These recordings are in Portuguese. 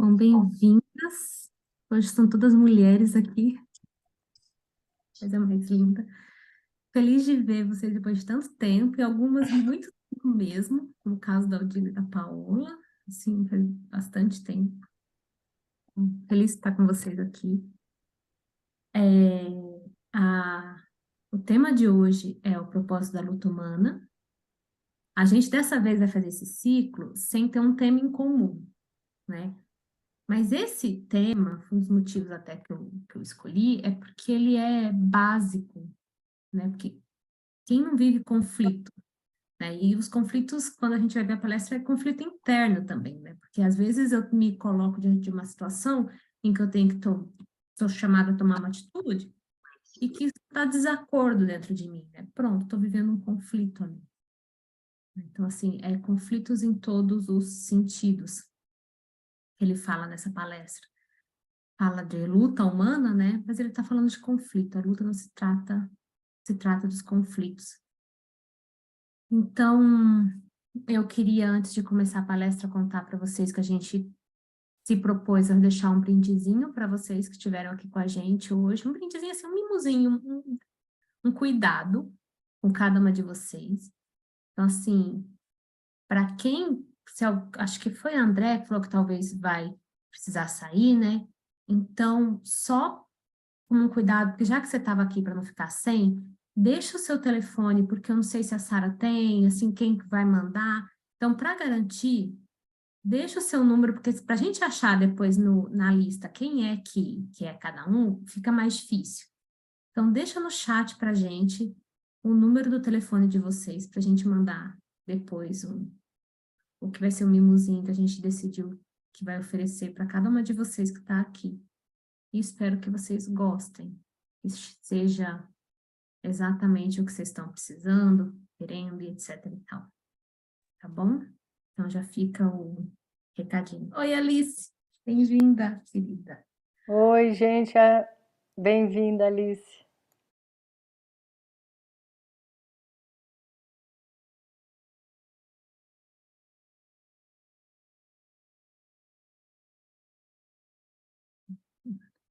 Bom, bem-vindas. Hoje são todas mulheres aqui, coisa mais linda. Feliz de ver vocês depois de tanto tempo, e algumas muito tempo mesmo, como o caso da Odile e da Paola, assim, faz bastante tempo. Feliz de estar com vocês aqui. É, o tema de hoje é o propósito da luta humana. A gente dessa vez vai fazer esse ciclo sem ter um tema em comum, né? Mas esse tema, um dos motivos até que eu escolhi, é porque ele é básico, né? Porque quem não vive conflito, né? E os conflitos, quando a gente vai ver a palestra, é conflito interno também, né? Porque às vezes eu me coloco diante de uma situação em que eu tenho que sou chamada a tomar uma atitude e que está desacordo dentro de mim, né? Pronto, estou vivendo um conflito ali. Então, assim, conflitos em todos os sentidos que ele fala nessa palestra. Fala de luta humana, né? Mas ele está falando de conflito. A luta não se trata dos conflitos. Então, eu queria, antes de começar a palestra, contar para vocês que a gente se propôs a deixar um brindezinho para vocês que estiveram aqui com a gente hoje. Um brindezinho, assim, um mimozinho, um cuidado com cada uma de vocês. Então, assim, para quem, acho que foi a André que falou que talvez vai precisar sair, né? Então, só com um cuidado, porque já que você estava aqui para não ficar sem, deixa o seu telefone, porque eu não sei se a Sara tem, assim, quem vai mandar. Então, para garantir, deixa o seu número, porque para a gente achar depois na lista quem é que é cada um, fica mais difícil. Então, deixa no chat para a gente o número do telefone de vocês, para a gente mandar depois o que vai ser o mimozinho que a gente decidiu que vai oferecer para cada uma de vocês que está aqui. E espero que vocês gostem, que seja exatamente o que vocês estão precisando, querendo e etc e tal. Tá bom? Então já fica o recadinho. Oi, Alice! Bem-vinda, querida. Oi, gente, bem-vinda, Alice.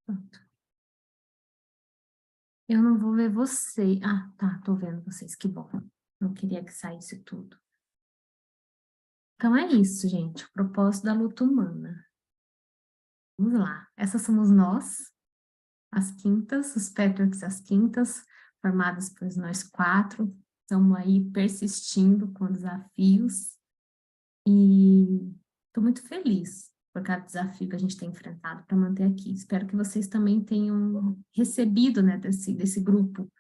Pronto. Eu não vou ver você. Ah, tá, tô vendo vocês, que bom. Não queria que saísse tudo. Então é isso, gente, o propósito da luta humana. Vamos lá. Essas somos nós, as quintas, os Patriots às quintas, formadas por nós quatro. Estamos aí persistindo com desafios e estou muito feliz por cada desafio que a gente tem enfrentado para manter aqui. Espero que vocês também tenham recebido, né, desse grupo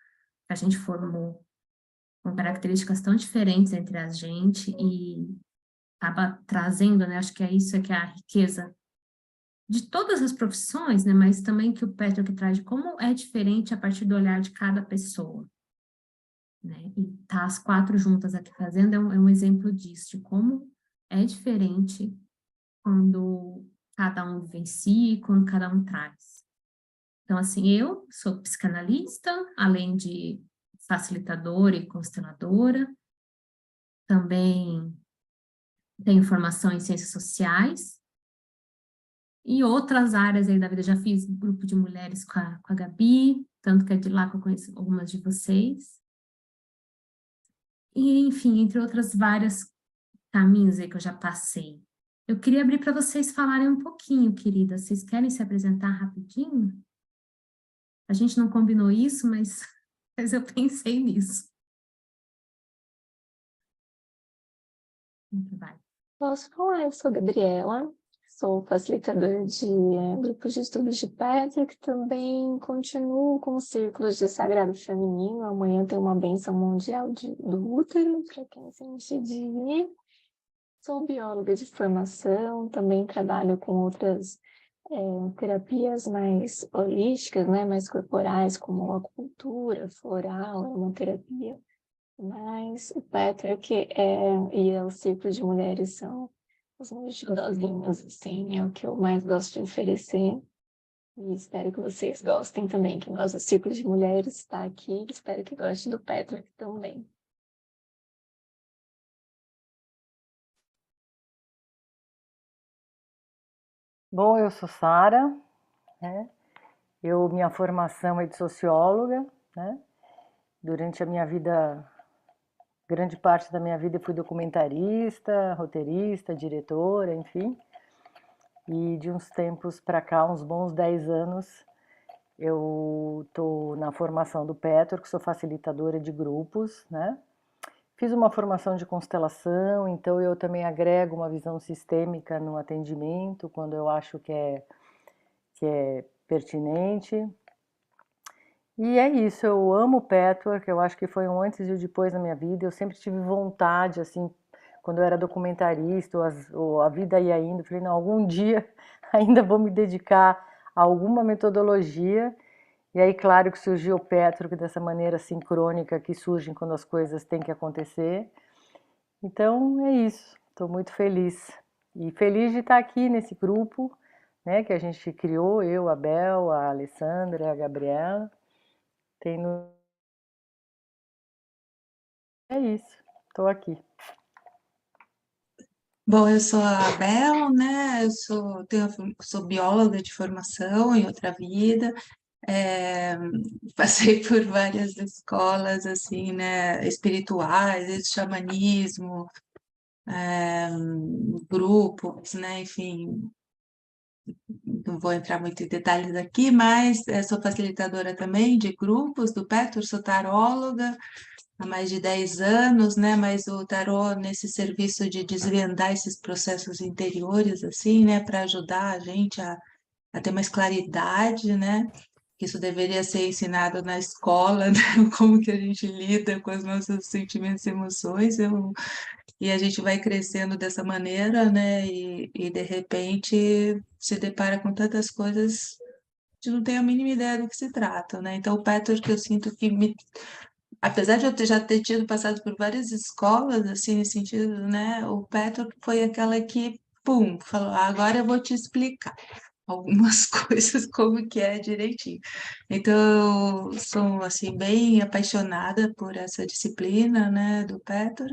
que a gente formou, com características tão diferentes entre a gente e acaba trazendo, né, acho que é isso que é a riqueza de todas as profissões, né, mas também que o Petro que traz de como é diferente a partir do olhar de cada pessoa, né, e tá as quatro juntas aqui fazendo é um exemplo disso, de como é diferente quando cada um vivencia e quando cada um traz. Então, assim, eu sou psicanalista, além de facilitadora e consteladora, também tenho formação em ciências sociais, e outras áreas aí da vida. Já fiz grupo de mulheres com a Gabi, tanto que é de lá que eu conheço algumas de vocês. E, enfim, entre outras várias caminhos aí que eu já passei. Eu queria abrir para vocês falarem um pouquinho, querida. Vocês querem se apresentar rapidinho? A gente não combinou isso, mas eu pensei nisso. Vai. Posso falar, eu sou Gabriela, sou facilitadora de grupos de estudos de Patrick, também continuo com os círculos de Sagrado Feminino. Amanhã tem uma bênção mundial do útero, para quem sente de ir. Sou bióloga de formação, também trabalho com outras terapias mais holísticas, né, mais corporais, como acupuntura, floral, aromaterapia. Mas o Patrick e o Círculo de Mulheres são os meus xodozinhos, assim, é o que eu mais gosto de oferecer. E espero que vocês gostem também. Quem gosta do Círculo de Mulheres está aqui. Espero que goste do Patrick também. Bom, eu sou Sara, né? Minha formação é de socióloga, né? Durante a minha vida, grande parte da minha vida eu fui documentarista, roteirista, diretora, enfim. E de uns tempos para cá, uns bons 10 anos, eu estou na formação do Petro, que sou facilitadora de grupos, né? Fiz uma formação de constelação, então eu também agrego uma visão sistêmica no atendimento, quando eu acho que é pertinente. E é isso, eu amo o patchwork, eu acho que foi um antes e um depois na minha vida. Eu sempre tive vontade, assim, quando eu era documentarista, ou a vida ia indo, eu falei, não, algum dia ainda vou me dedicar a alguma metodologia. E aí, claro que surgiu o patchwork dessa maneira sincrônica que surgem quando as coisas têm que acontecer. Então é isso, estou muito feliz. E feliz de estar aqui nesse grupo, né, que a gente criou, eu, a Bel, a Alessandra, a Gabriela. Tem no... É isso, estou aqui. Bom, eu sou a Bel, né? Sou bióloga de formação em outra vida. É, passei por várias escolas assim, né, espirituais, de xamanismo, grupos, né? Enfim, não vou entrar muito em detalhes aqui, mas sou facilitadora também de grupos do Petro, sou taróloga há mais de 10 anos, né? Mas o tarô nesse serviço de desvendar esses processos interiores, assim, né? Para ajudar a gente a ter mais claridade, né? Que isso deveria ser ensinado na escola, né? Como que a gente lida com os nossos sentimentos e emoções. E a gente vai crescendo dessa maneira, né? E de repente se depara com tantas coisas que não tem a mínima ideia do que se trata, né? Então, o pattern que eu sinto que me apesar de eu já ter tido passado por várias escolas, assim, nesse sentido, né, o Petro foi aquela que, pum, falou, agora eu vou te explicar algumas coisas como que é direitinho. Então, eu sou, assim, bem apaixonada por essa disciplina, né, do Petro.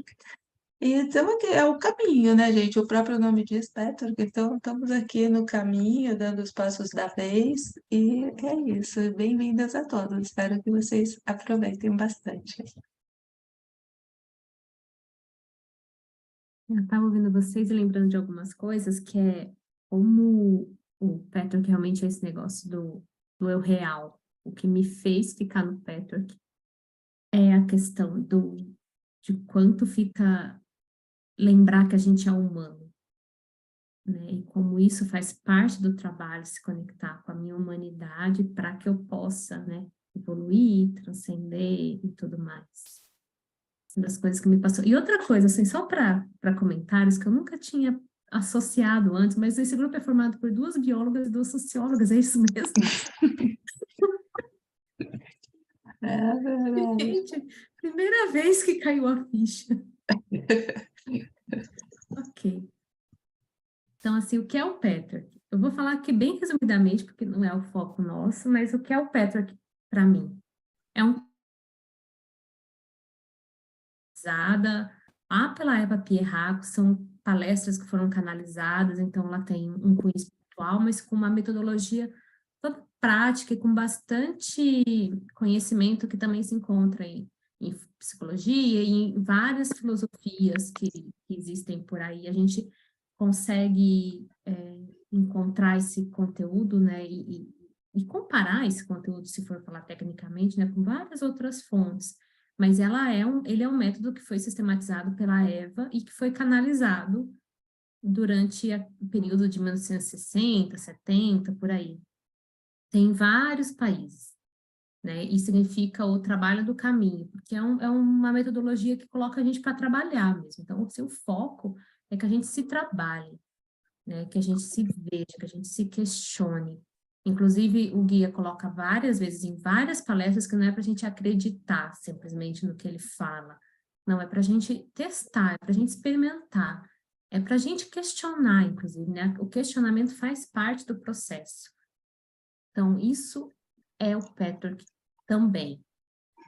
E estamos aqui, é o caminho, né, gente? O próprio nome diz Petro, então estamos aqui no caminho, dando os passos da vez, e é isso. Bem-vindas a todos. Espero que vocês aproveitem bastante. Eu estava ouvindo vocês e lembrando de algumas coisas, que é como o patchwork realmente é esse negócio do eu real. O que me fez ficar no patchwork é a questão de quanto fica lembrar que a gente é humano, né? E como isso faz parte do trabalho, se conectar com a minha humanidade para que eu possa, né, evoluir, transcender e tudo mais. Uma das coisas que me passou. E outra coisa, assim, só para comentários, que eu nunca tinha associado antes, mas esse grupo é formado por 2 biólogas e 2 sociólogas, é isso mesmo? É verdade. Gente, primeira vez que caiu a ficha. Ok. Então, assim, o que é o patchwork? Eu vou falar aqui bem resumidamente, porque não é o foco nosso, mas o que é o patchwork para mim? É um canalizada lá pela Eva Pierracos, são palestras que foram canalizadas, então ela tem um cunho espiritual, mas com uma metodologia toda prática e com bastante conhecimento que também se encontra em psicologia e em várias filosofias que existem por aí. A gente consegue encontrar esse conteúdo, né, e comparar esse conteúdo, se for falar tecnicamente, né, com várias outras fontes. Mas ele é um método que foi sistematizado pela Eva e que foi canalizado durante o período de 1960, 70, por aí. Tem vários países, né? E significa o trabalho do caminho, porque é uma metodologia que coloca a gente para trabalhar mesmo. Então, o seu foco é que a gente se trabalhe, né? Que a gente se veja, que a gente se questione. Inclusive, o guia coloca várias vezes em várias palestras que não é para a gente acreditar simplesmente no que ele fala. Não, é para a gente testar, é para a gente experimentar. É para a gente questionar, inclusive, né? O questionamento faz parte do processo. Então, isso é o patchwork também.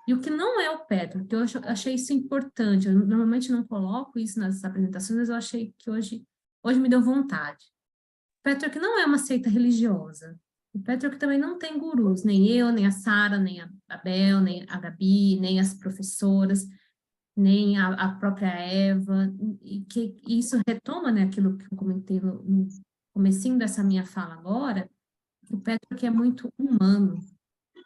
E o que não é o patchwork, eu achei isso importante. Eu normalmente não coloco isso nas apresentações, mas eu achei que hoje me deu vontade. Patriarch não é uma seita religiosa. O Patriarch também não tem gurus, nem eu, nem a Sara, nem a Bel, nem a Gabi, nem as professoras, nem a própria Eva, e que isso retoma, né, aquilo que eu comentei no comecinho dessa minha fala agora, que o Patriarch é muito humano,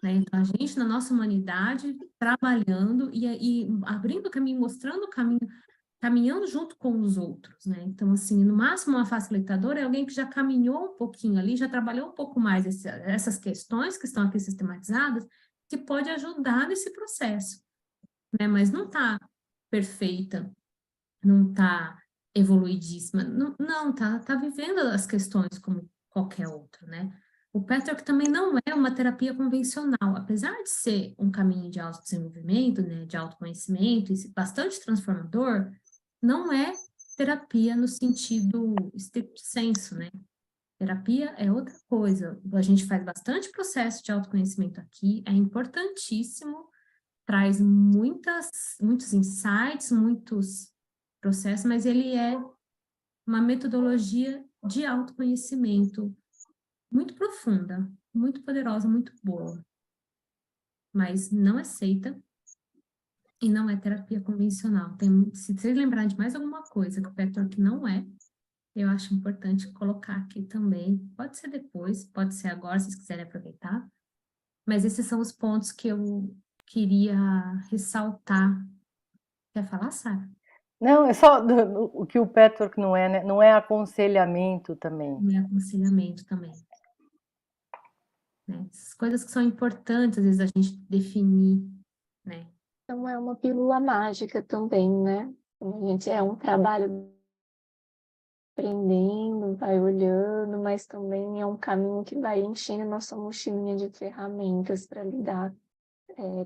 né? Então, a gente, na nossa humanidade, trabalhando e abrindo o caminho, mostrando o caminho, caminhando junto com os outros, né? Então, assim, no máximo, uma facilitadora é alguém que já caminhou um pouquinho ali, já trabalhou um pouco mais essas questões que estão aqui sistematizadas, que pode ajudar nesse processo, né? Mas não está perfeita, não está evoluidíssima, não, tá vivendo as questões como qualquer outro, né? O Patriarch também não é uma terapia convencional, apesar de ser um caminho de autodesenvolvimento, né, de autoconhecimento, e bastante transformador, não é terapia no sentido estricto sensu, né? Terapia é outra coisa. A gente faz bastante processo de autoconhecimento aqui, é importantíssimo, traz muitos insights, muitos processos, mas ele é uma metodologia de autoconhecimento muito profunda, muito poderosa, muito boa. Mas não é seita e não é terapia convencional. Se vocês lembrarem de mais alguma coisa que o Patriarch não é, eu acho importante colocar aqui também. Pode ser depois, pode ser agora, se vocês quiserem aproveitar. Mas esses são os pontos que eu queria ressaltar. Quer falar, Sara? Não, é só o que o Patriarch não é, né? Não é aconselhamento também. Meu aconselhamento também, né? Essas coisas que são importantes, às vezes, a gente definir, né? Então é uma pílula mágica também, né? A gente é um trabalho aprendendo, vai olhando, mas também é um caminho que vai enchendo nossa mochilinha de ferramentas para lidar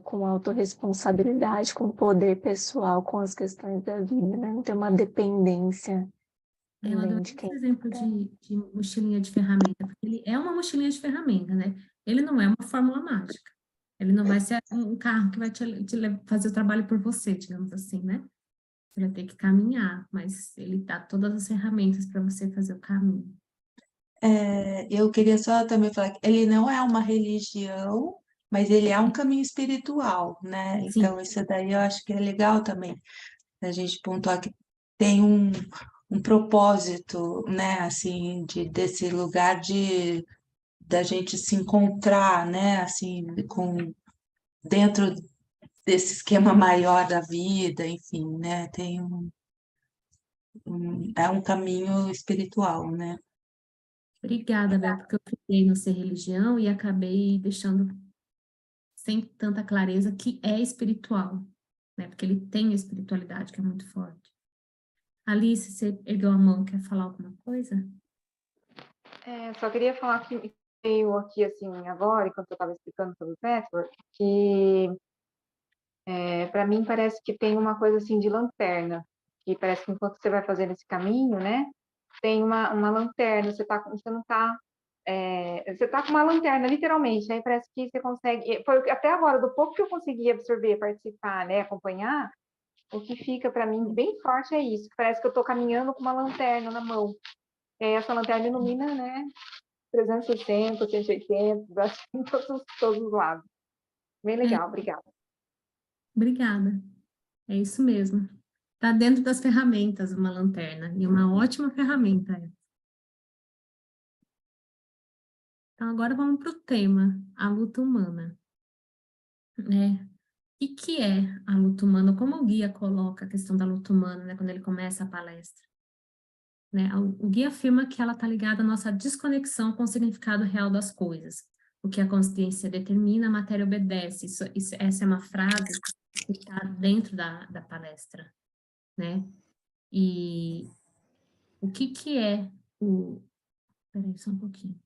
com autorresponsabilidade, com poder pessoal, com as questões da vida, né? Não ter uma dependência Eu também adorei de quem esse exemplo de mochilinha de ferramenta, porque ele é uma mochilinha de ferramenta, né? Ele não é uma fórmula mágica. Ele não vai ser um carro que vai fazer o trabalho por você, digamos assim, né? Você vai ter que caminhar, mas ele dá todas as ferramentas para você fazer o caminho. Eu queria só também falar que ele não é uma religião, mas ele é um caminho espiritual, né? Sim, Então, isso daí eu acho que é legal também, a gente pontuar que tem um propósito, né? Assim, desse lugar da gente se encontrar, né? Assim, dentro desse esquema maior da vida, enfim, né? É um caminho espiritual, né? obrigada, Bel, porque eu fiquei no ser religião e acabei deixando sem tanta clareza que é espiritual, né? Porque ele tem a espiritualidade que é muito forte. Alice, você ergueu a mão, quer falar alguma coisa? Só queria falar que veio aqui, assim, agora, enquanto eu estava explicando sobre o patchwork, que para mim parece que tem uma coisa assim de lanterna, que parece que enquanto você vai fazendo esse caminho, né, tem uma lanterna, você não está você está com uma lanterna, literalmente, aí parece que você consegue, foi até agora, do pouco que eu consegui absorver, participar, né, acompanhar, o que fica para mim bem forte é isso, que parece que eu estou caminhando com uma lanterna na mão, essa lanterna ilumina, né, 360, 180, assim, todos os lados. Bem É, legal, obrigada. obrigada. É isso mesmo. Está dentro das ferramentas uma lanterna, e uma ótima ferramenta. Então, agora vamos para o tema, a luta humana. Né? O que é a luta humana? Como o guia coloca a questão da luta humana, né, quando ele começa a palestra? Né? O guia afirma que ela está ligada à nossa desconexão com o significado real das coisas. O que a consciência determina, a matéria obedece. Essa é uma frase que está dentro da palestra, né? E o que é o... Peraí, só um pouquinho.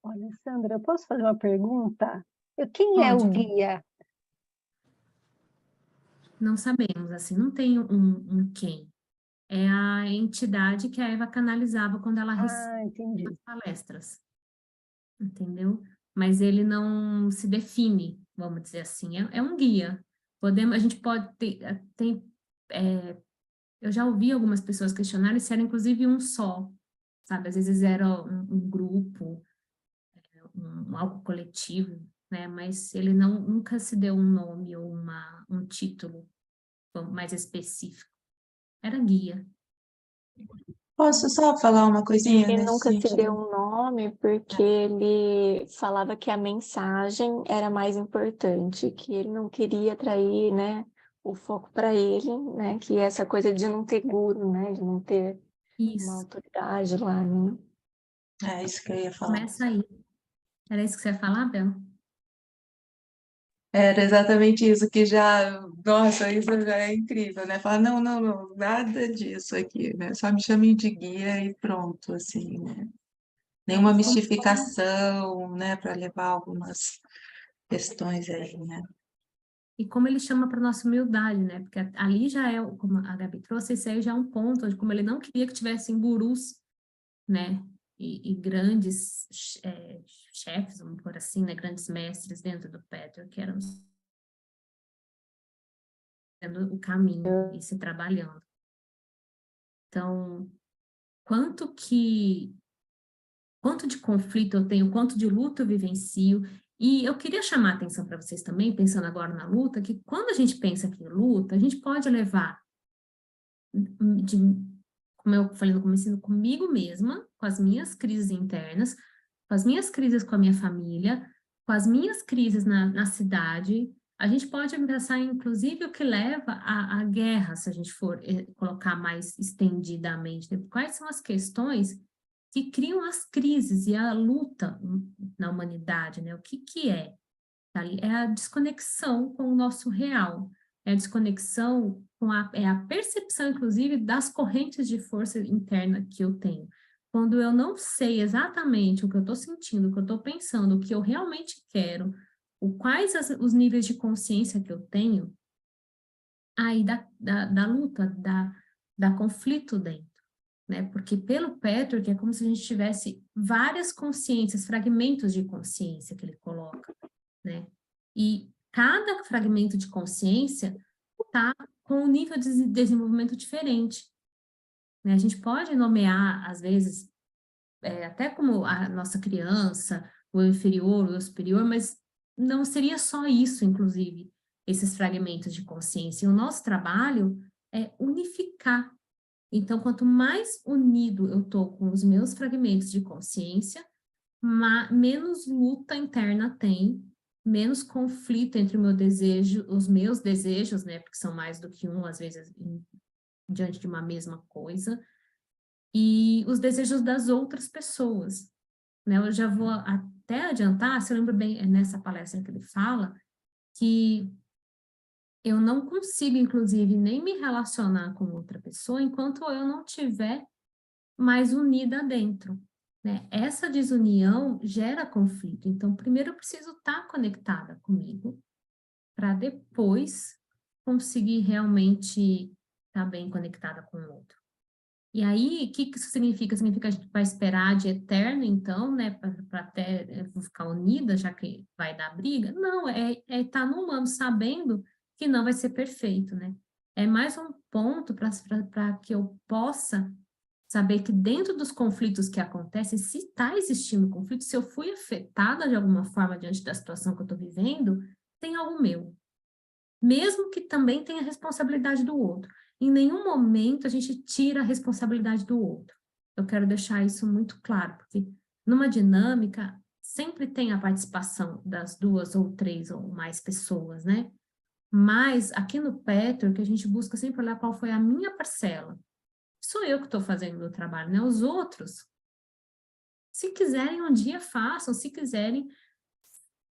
Olha, Sandra, eu posso fazer uma pergunta? Quem é Pode, o guia? não sabemos, assim, não tem um quem. É a entidade que a Eva canalizava quando ela recebia Ah, entendi. as palestras, entendeu? Mas ele não se define, vamos dizer assim, é um guia. A gente pode ter, eu já ouvi algumas pessoas questionarem se era inclusive um só, sabe? Às vezes era um grupo, algo coletivo, né? Mas ele nunca se deu um nome ou um título mais específico. Era guia. Posso só falar uma coisinha Ele nesse nunca se deu sentido? um nome porque ele falava que a mensagem era mais importante, que ele não queria atrair, né, o foco para ele, né, que essa coisa de não ter guru, né, de não ter uma Isso, autoridade lá, né. É isso que eu ia falar. começa aí. Era isso que você ia falar, Bel? Era exatamente isso que já, nossa, isso já é incrível, né? Falar, não, não, não, nada disso aqui, né? Só me chamem de guia e pronto, assim, né? Nenhuma E mistificação, né? Para levar algumas questões aí, né? como ele chama para nossa humildade, né? Porque ali já é, como a Gabi trouxe, esse aí já é um ponto de como ele não queria que tivessem gurus, né? E grandes chefes, vamos por assim, né? Grandes mestres dentro do Peter, que eram o caminho e se trabalhando. Então, quanto de conflito eu tenho, quanto de luta eu vivencio. E eu queria chamar a atenção para vocês também, pensando agora na luta, que quando a gente pensa que em luta, a gente pode levar, como eu falei no começo, comigo mesma, com as minhas crises internas, com as minhas crises com a minha família, com as minhas crises na cidade. A gente pode pensar, inclusive, o que leva à guerra, se a gente for colocar mais estendidamente, né? Quais são as questões que criam as crises e a luta na humanidade, né? O que é? É a desconexão com o nosso real, é a desconexão com a percepção, inclusive, das correntes de força interna que eu tenho. Quando eu não sei exatamente o que eu estou sentindo, o que eu estou pensando, o que eu realmente quero, quais os níveis de consciência que eu tenho, aí da luta, da conflito dentro. Né? Porque pelo Patrick é como se a gente tivesse várias consciências, fragmentos de consciência que ele coloca, né? E cada fragmento de consciência está com um nível de desenvolvimento diferente, né? A gente pode nomear, às vezes, até como a nossa criança, o inferior, o superior, mas não seria só isso, inclusive, esses fragmentos de consciência. E o nosso trabalho é unificar. Então, quanto mais unido eu estou com os meus fragmentos de consciência, menos luta interna tem, menos conflito entre os meus desejos, né, porque são mais do que um, às vezes, diante de uma mesma coisa, e os desejos das outras pessoas, né? Eu já vou até adiantar, se eu lembro bem, nessa palestra que ele fala, que eu não consigo, inclusive, nem me relacionar com outra pessoa enquanto eu não tiver mais unida dentro, né? Essa desunião gera conflito. Então, primeiro eu preciso estar conectada comigo, para depois conseguir realmente estar bem conectada com o outro. E aí, o que isso significa? Significa que a gente vai esperar de eterno, então, né, para até ficar unida, já que vai dar briga? Não, é estar no humano sabendo que não vai ser perfeito, né? É mais um ponto para que eu possa saber que dentro dos conflitos que acontecem, se está existindo conflito, se eu fui afetada de alguma forma diante da situação que eu estou vivendo, tem algo meu. Mesmo que também tenha responsabilidade do outro. Em nenhum momento a gente tira a responsabilidade do outro. Eu quero deixar isso muito claro, porque numa dinâmica sempre tem a participação das 2 ou 3 ou mais pessoas, né? Mas aqui no Petro, que a gente busca sempre olhar qual foi a minha parcela. Sou eu que estou fazendo o trabalho, né? Os outros, se quiserem um dia façam, se quiserem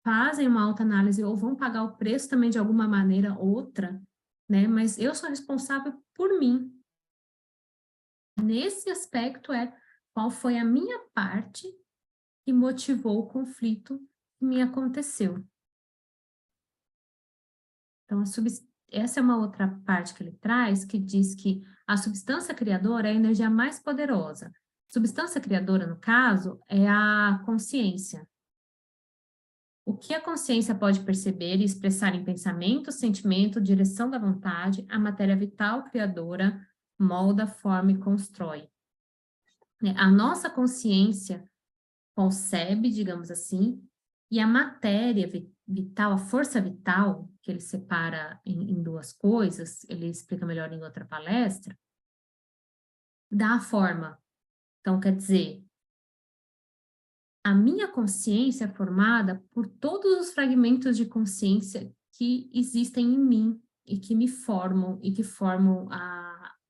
fazem uma autoanálise ou vão pagar o preço também de alguma maneira outra, né? Mas eu sou responsável por mim. Nesse aspecto qual foi a minha parte que motivou o conflito que me aconteceu. Então, essa é uma outra parte que ele traz, que diz que a substância criadora é a energia mais poderosa. Substância criadora, no caso, é a consciência. O que a consciência pode perceber e expressar em pensamento, sentimento, direção da vontade, a matéria vital criadora molda, forma e constrói. né? A nossa consciência concebe, digamos assim, e a matéria vital, a força vital, que ele separa em duas coisas, ele explica melhor em outra palestra, dá a forma. Então, quer dizer, a minha consciência é formada por todos os fragmentos de consciência que existem em mim e que me formam e que formam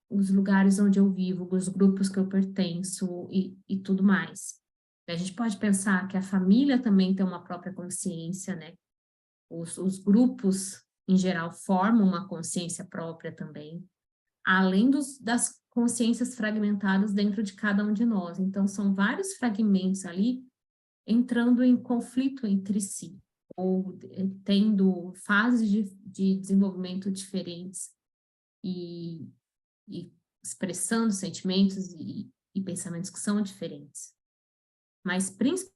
os lugares onde eu vivo, os grupos que eu pertenço e tudo mais. A gente pode pensar que a família também tem uma própria consciência, né? Os grupos, em geral, formam uma consciência própria também, além das consciências fragmentadas dentro de cada um de nós. Então, são vários fragmentos ali entrando em conflito entre si, ou tendo fases de desenvolvimento diferentes e expressando sentimentos e pensamentos que são diferentes. Mas, principalmente,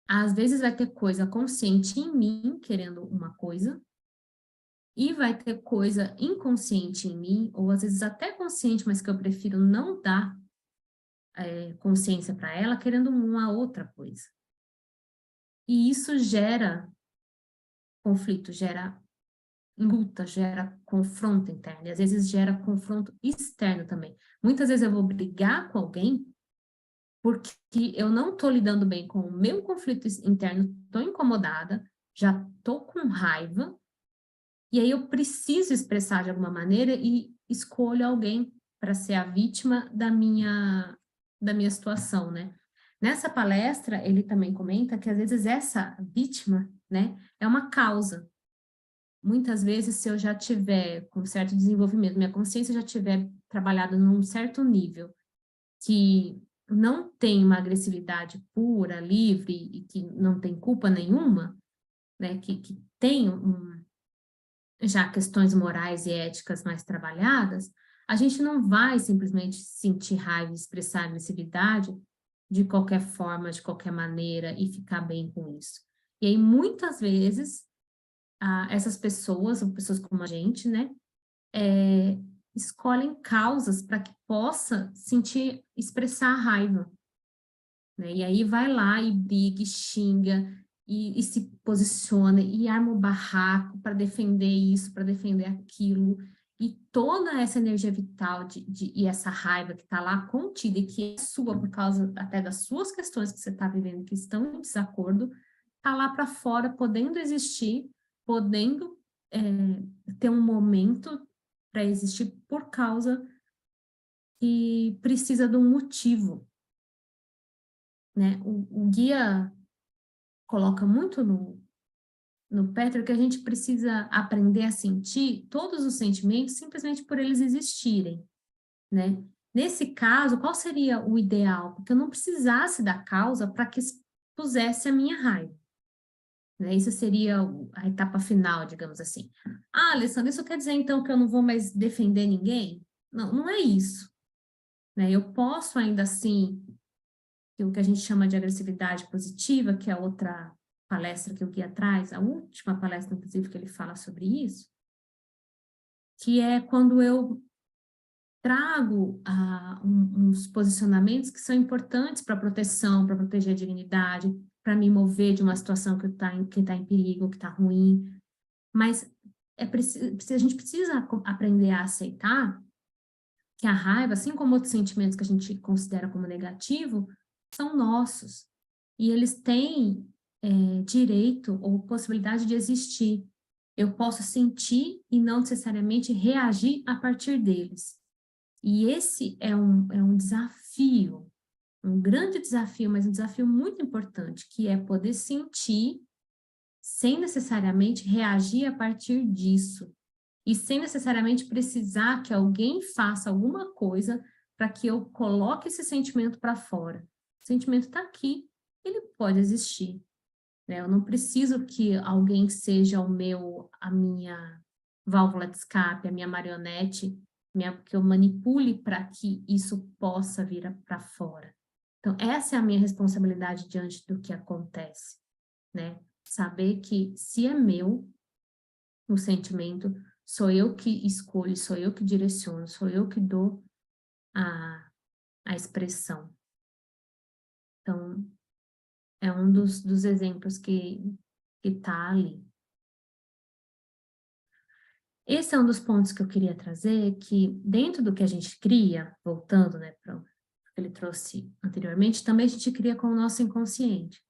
às vezes vai ter coisa consciente em mim, querendo uma coisa, e vai ter coisa inconsciente em mim, ou às vezes até consciente, mas que eu prefiro não dar consciência para ela, querendo uma outra coisa. E isso gera conflito, gera luta, gera confronto interno, e às vezes gera confronto externo também. Muitas vezes eu vou brigar com alguém porque eu não estou lidando bem com o meu conflito interno, estou incomodada, já estou com raiva, e aí eu preciso expressar de alguma maneira e escolho alguém para ser a vítima da minha situação, né? Nessa palestra, ele também comenta que às vezes essa vítima, né, é uma causa. Muitas vezes, se eu já tiver com certo desenvolvimento, minha consciência já tiver trabalhado num certo nível, que não tem uma agressividade pura, livre, e que não tem culpa nenhuma, né, que tem já questões morais e éticas mais trabalhadas, a gente não vai simplesmente sentir raiva e expressar agressividade de qualquer forma, de qualquer maneira, e ficar bem com isso. E aí, muitas vezes, essas pessoas, ou pessoas como a gente, né, escolhem causas para que possa expressar a raiva, né? E aí vai lá e briga, e xinga, e se posiciona, e arma o barraco para defender isso, para defender aquilo, e toda essa energia vital e essa raiva que está lá contida e que é sua por causa até das suas questões que você está vivendo, que estão em desacordo, está lá para fora, podendo existir, podendo ter um momento para existir por causa que precisa de um motivo, né? O guia coloca muito no Petro que a gente precisa aprender a sentir todos os sentimentos simplesmente por eles existirem, né? Nesse caso, qual seria o ideal? Porque eu não precisasse da causa para que expusesse a minha raiva, né? Isso seria a etapa final, digamos assim. Ah, Alessandra, isso quer dizer então que eu não vou mais defender ninguém? Não, não é isso, né? Eu posso ainda assim, o que a gente chama de agressividade positiva, que é outra palestra que o guia traz, a última palestra, inclusive, que ele fala sobre isso, que é quando eu trago uns posicionamentos que são importantes para a proteção, para proteger a dignidade, para me mover de uma situação que tá em perigo, que está ruim, mas a gente precisa aprender a aceitar que a raiva, assim como outros sentimentos que a gente considera como negativo, são nossos. E eles têm direito ou possibilidade de existir. Eu posso sentir e não necessariamente reagir a partir deles. E esse é um desafio, um grande desafio, mas um desafio muito importante, que é poder sentir sem necessariamente reagir a partir disso. E sem necessariamente precisar que alguém faça alguma coisa para que eu coloque esse sentimento para fora. O sentimento está aqui, ele pode existir, né? Eu não preciso que alguém seja a minha válvula de escape, a minha marionete, que eu manipule para que isso possa vir para fora. Então, essa é a minha responsabilidade diante do que acontece, né? Saber que se é meu o sentimento, sou eu que escolho, sou eu que direciono, sou eu que dou a expressão. Então, é um dos exemplos que está ali. Esse é um dos pontos que eu queria trazer, que dentro do que a gente cria, voltando, né, para o que ele trouxe anteriormente, também a gente cria com o nosso inconsciente.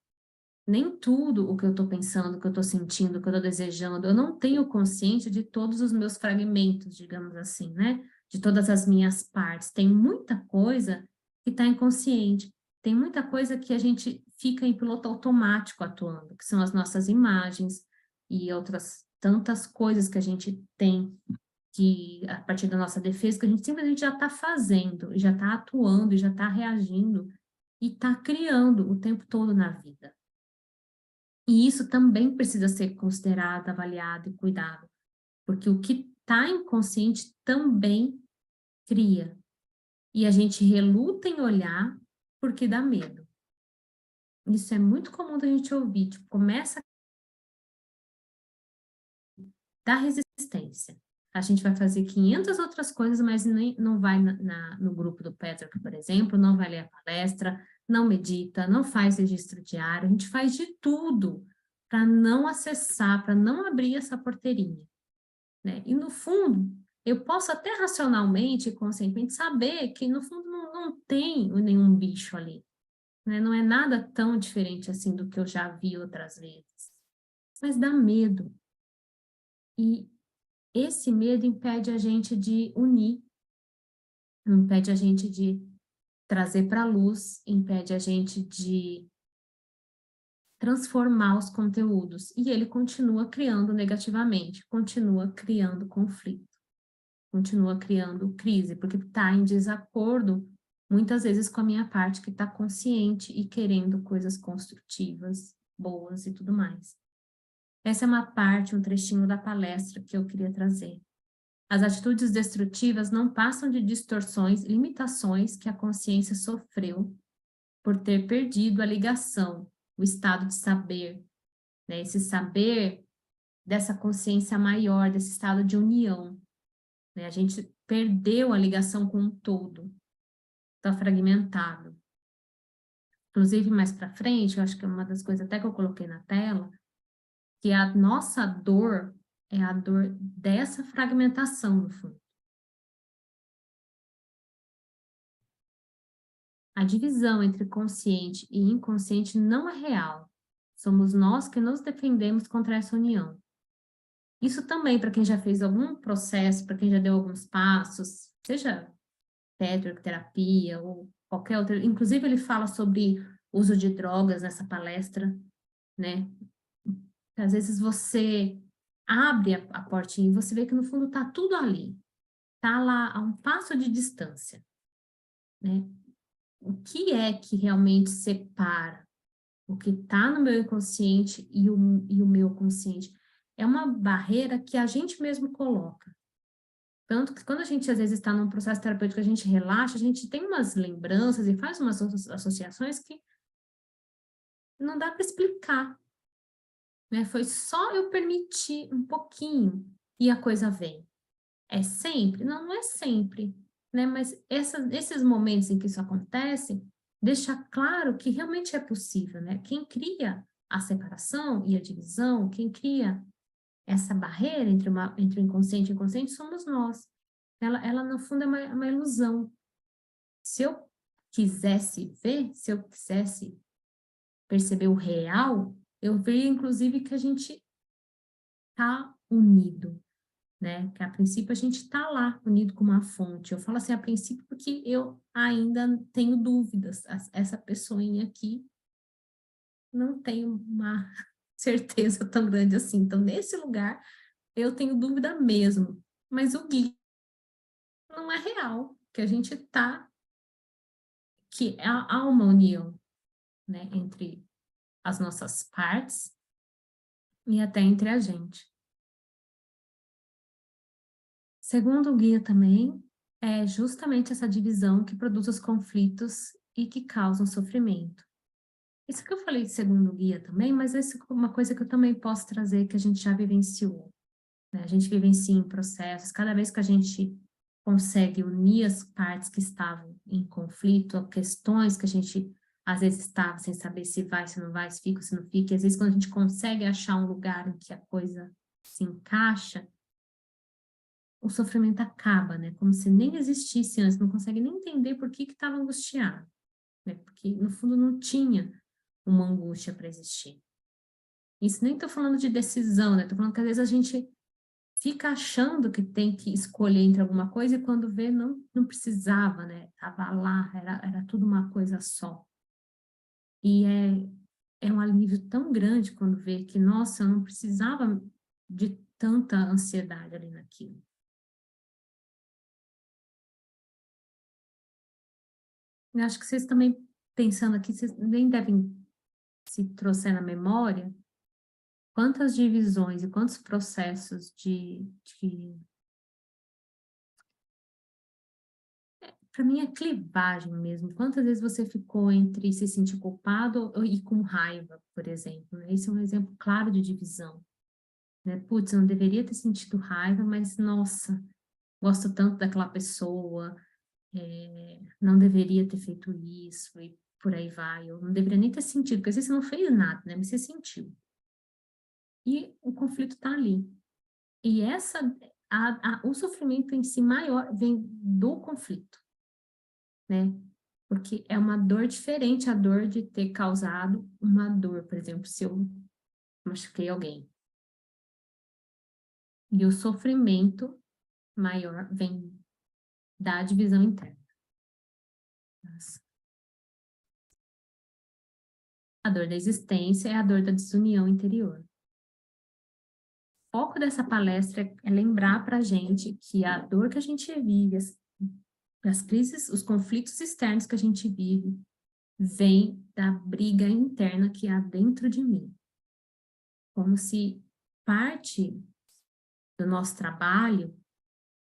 Nem tudo o que eu estou pensando, o que eu estou sentindo, o que eu estou desejando, eu não tenho consciência de todos os meus fragmentos, digamos assim, né? De todas as minhas partes. Tem muita coisa que está inconsciente. Tem muita coisa que a gente fica em piloto automático atuando, que são as nossas imagens e outras tantas coisas que a gente tem que, a partir da nossa defesa, que a gente simplesmente já está fazendo, já está atuando, já está reagindo e está criando o tempo todo na vida. E isso também precisa ser considerado, avaliado e cuidado, porque o que está inconsciente também cria. E a gente reluta em olhar porque dá medo. Isso é muito comum da gente ouvir, tipo, começa a dar resistência. A gente vai fazer 500 outras coisas, mas nem, não vai no grupo do Patrick, por exemplo, não vai ler a palestra, não medita, não faz registro diário, a gente faz de tudo para não acessar, para não abrir essa porteirinha, né? E no fundo, eu posso até racionalmente e conscientemente saber que no fundo não tem nenhum bicho ali, né? Não é nada tão diferente assim do que eu já vi outras vezes, mas dá medo. E esse medo impede a gente de unir, impede a gente de trazer para a luz, impede a gente de transformar os conteúdos. E ele continua criando negativamente, continua criando conflito, continua criando crise, porque está em desacordo, muitas vezes, com a minha parte que está consciente e querendo coisas construtivas, boas e tudo mais. Essa é uma parte, um trechinho da palestra que eu queria trazer. As atitudes destrutivas não passam de distorções, limitações que a consciência sofreu por ter perdido a ligação, o estado de saber, né? Esse saber dessa consciência maior, desse estado de união, né? A gente perdeu a ligação com o todo, está fragmentado. Inclusive, mais para frente, eu acho que é uma das coisas até que eu coloquei na tela, que a nossa dor é a dor dessa fragmentação, no fundo. A divisão entre consciente e inconsciente não é real. Somos nós que nos defendemos contra essa união. Isso também, para quem já fez algum processo, para quem já deu alguns passos, seja terapia ou qualquer outra. Inclusive, ele fala sobre uso de drogas nessa palestra, né? Às vezes você abre a portinha e você vê que no fundo está tudo ali. Está lá a um passo de distância, né? O que é que realmente separa o que está no meu inconsciente e o meu consciente? É uma barreira que a gente mesmo coloca. Tanto que quando a gente, às vezes, está num processo terapêutico, a gente relaxa, a gente tem umas lembranças e faz umas associações que não dá para explicar, né? Foi só eu permitir um pouquinho e a coisa vem. É sempre? Não, não é sempre, né? Mas esses momentos em que isso acontece, deixa claro que realmente é possível, né? Quem cria a separação e a divisão, quem cria essa barreira entre o inconsciente e o inconsciente somos nós. Ela no fundo, é uma ilusão. Se eu quisesse ver, se eu quisesse perceber o real, eu veria, inclusive, que a gente está unido, né? Que a princípio a gente está lá, unido com uma fonte. Eu falo assim a princípio porque eu ainda tenho dúvidas. Essa pessoinha aqui não tenho uma certeza tão grande assim. Então, nesse lugar, eu tenho dúvida mesmo. Mas o guia não é real, que a gente está, que há uma união, né, entre as nossas partes e até entre a gente. Segundo o guia também, é justamente essa divisão que produz os conflitos e que causam sofrimento. Isso que eu falei de segundo o guia também, mas essa é uma coisa que eu também posso trazer, que a gente já vivenciou, né? A gente vivencia em processos, cada vez que a gente consegue unir as partes que estavam em conflito, questões que a gente às vezes estava sem saber se vai, se não vai, se fica, se não fica. E às vezes quando a gente consegue achar um lugar em que a coisa se encaixa, o sofrimento acaba, né? Como se nem existisse antes, não consegue nem entender por que estava angustiado, né? Porque no fundo não tinha uma angústia para existir. Isso nem estou falando de decisão, né? Estou falando que às vezes a gente fica achando que tem que escolher entre alguma coisa e quando vê não precisava, né? Tava lá, era tudo uma coisa só. E é um alívio tão grande quando vê que, nossa, eu não precisava de tanta ansiedade ali naquilo. Eu acho que vocês também, pensando aqui, vocês nem devem se trouxer na memória quantas divisões e quantos processos para mim é clivagem mesmo. Quantas vezes você ficou entre se sentir culpado e com raiva, por exemplo, né? Esse é um exemplo claro de divisão, né? Putz, eu não deveria ter sentido raiva, mas, nossa, gosto tanto daquela pessoa, não deveria ter feito isso, e por aí vai. Eu não deveria nem ter sentido, porque às vezes você não fez nada, né? Mas você sentiu. E o conflito está ali. E o sofrimento em si maior vem do conflito, né? Porque é uma dor diferente a dor de ter causado uma dor, por exemplo, se eu machuquei alguém. E o sofrimento maior vem da divisão interna. A dor da existência é a dor da desunião interior. O foco dessa palestra é lembrar para a gente que a dor que a gente vive, as crises, os conflitos externos que a gente vive, vem da briga interna que há dentro de mim. Como se parte do nosso trabalho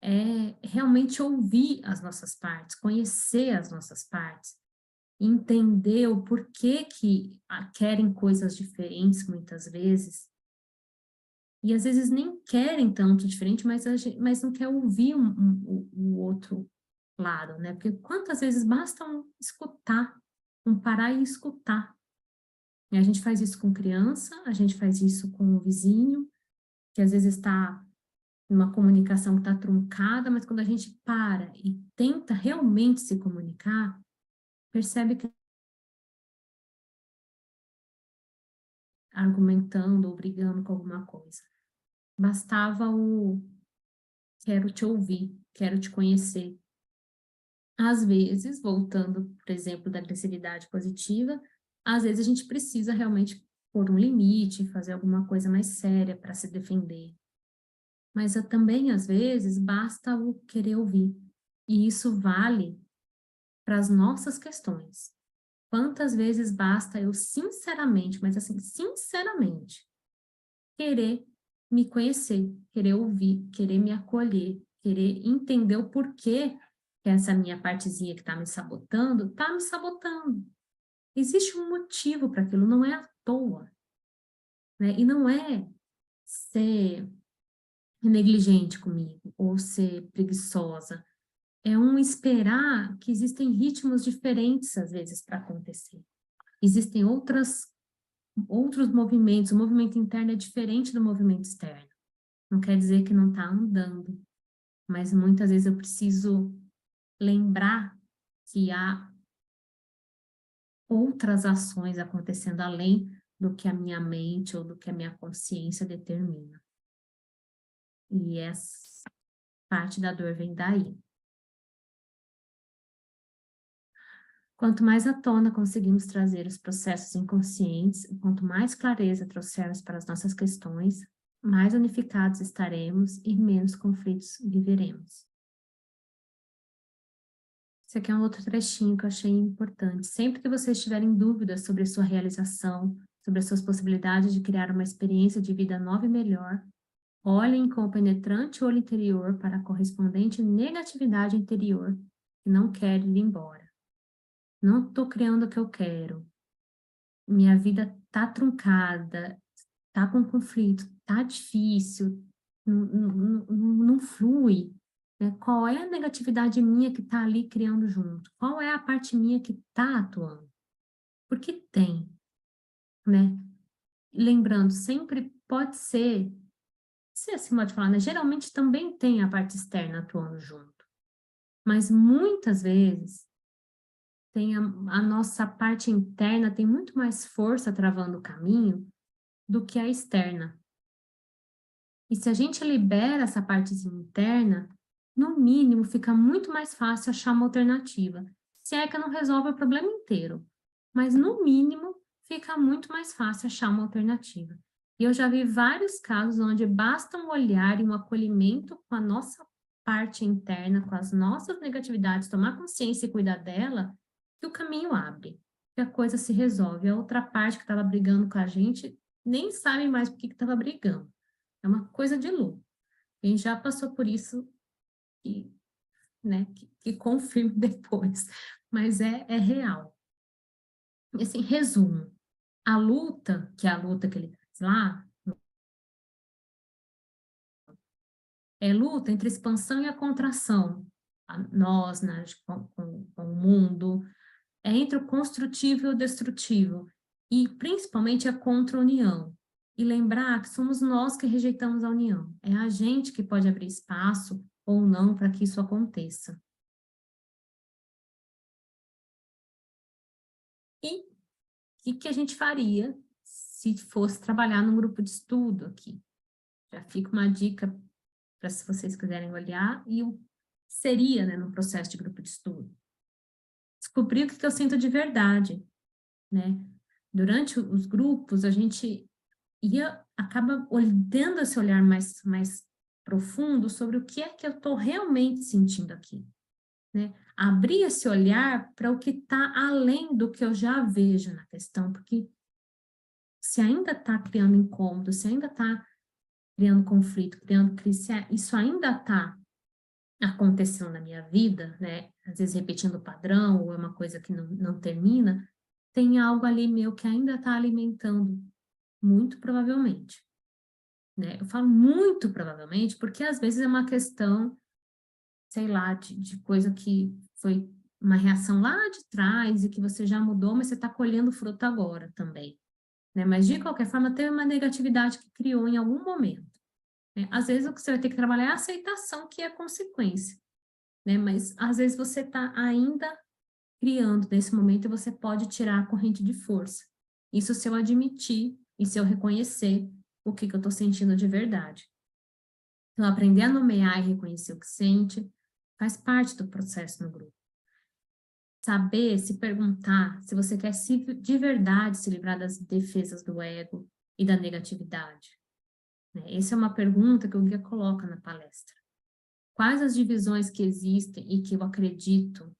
é realmente ouvir as nossas partes, conhecer as nossas partes, entender o porquê que querem coisas diferentes muitas vezes, e às vezes nem querem tanto diferente, mas não quer ouvir o outro lado, né? Porque quantas vezes basta escutar, parar e escutar. E a gente faz isso com criança, a gente faz isso com o vizinho, que às vezes está numa comunicação que está truncada, mas quando a gente para e tenta realmente se comunicar, percebe que argumentando ou brigando com alguma coisa. Bastava quero te ouvir, quero te conhecer. Às vezes, voltando, por exemplo, da agressividade positiva, às vezes a gente precisa realmente pôr um limite, fazer alguma coisa mais séria para se defender. Mas também, às vezes, basta o querer ouvir. E isso vale para as nossas questões. Quantas vezes basta eu sinceramente, mas assim, sinceramente, querer me conhecer, querer ouvir, querer me acolher, querer entender o porquê que essa minha partezinha que está me sabotando, está me sabotando. Existe um motivo para aquilo, não é à toa, né? E não é ser negligente comigo ou ser preguiçosa. É esperar que existem ritmos diferentes, às vezes, para acontecer. Existem outros movimentos, o movimento interno é diferente do movimento externo. Não quer dizer que não está andando, mas muitas vezes eu preciso lembrar que há outras ações acontecendo além do que a minha mente ou do que a minha consciência determina. E essa parte da dor vem daí. Quanto mais à tona conseguimos trazer os processos inconscientes, quanto mais clareza trouxermos para as nossas questões, mais unificados estaremos e menos conflitos viveremos. Esse aqui é um outro trechinho que eu achei importante. Sempre que vocês tiverem dúvidas sobre a sua realização, sobre as suas possibilidades de criar uma experiência de vida nova e melhor, olhem com o penetrante olho interior para a correspondente negatividade interior que não quer ir embora. Não estou criando o que eu quero. Minha vida está truncada, está com conflito, está difícil, não flui. Qual é a negatividade minha que está ali criando junto? Qual é a parte minha que está atuando? Porque tem, né? Lembrando, sempre pode ser, se assim pode falar, né? Geralmente também tem a parte externa atuando junto. Mas muitas vezes tem a nossa parte interna tem muito mais força travando o caminho do que a externa. E se a gente libera essa parte interna, no mínimo fica muito mais fácil achar uma alternativa. Se é que não resolve o problema inteiro, mas no mínimo fica muito mais fácil achar uma alternativa. E eu já vi vários casos onde basta um olhar e um acolhimento com a nossa parte interna, com as nossas negatividades, tomar consciência e cuidar dela, que o caminho abre, que a coisa se resolve. A outra parte que estava brigando com a gente nem sabe mais por que estava brigando. É uma coisa de louco. Quem já passou por isso, e, né, que confirme depois. Mas é real. E, assim, resumo. A luta, que é a luta que ele traz lá, é luta entre a expansão e a contração. Nós, né, com o mundo, é entre o construtivo e o destrutivo. E, principalmente, é contra a união. E lembrar que somos nós que rejeitamos a união. É a gente que pode abrir espaço ou não para que isso aconteça. E o que a gente faria se fosse trabalhar num grupo de estudo aqui? Já fica uma dica para se vocês quiserem olhar, e o seria, né, no processo de grupo de estudo. Descobrir o que eu sinto de verdade, né? Durante os grupos, a gente acaba tendo esse olhar mais profundo sobre o que é que eu estou realmente sentindo aqui, né? Abrir esse olhar para o que está além do que eu já vejo na questão, porque se ainda está criando incômodo, se ainda está criando conflito, criando crise, isso ainda está acontecendo na minha vida, né? Às vezes repetindo o padrão, ou é uma coisa que não termina, tem algo ali meu que ainda está alimentando, muito provavelmente. Né? Eu falo muito provavelmente, porque às vezes é uma questão, sei lá, de coisa que foi uma reação lá de trás e que você já mudou, mas você está colhendo fruto agora também. Né? Mas, de qualquer forma, teve uma negatividade que criou em algum momento. Né? Às vezes, o que você vai ter que trabalhar é a aceitação, que é a consequência. Né? Mas, às vezes, você está ainda criando nesse momento e você pode tirar a corrente de força. Isso se eu admitir e se eu reconhecer o que eu estou sentindo de verdade. Então, aprender a nomear e reconhecer o que sente faz parte do processo no grupo. Saber, se perguntar se você quer de verdade se livrar das defesas do ego e da negatividade. Essa é uma pergunta que o guia coloca na palestra. Quais as divisões que existem e que eu acredito,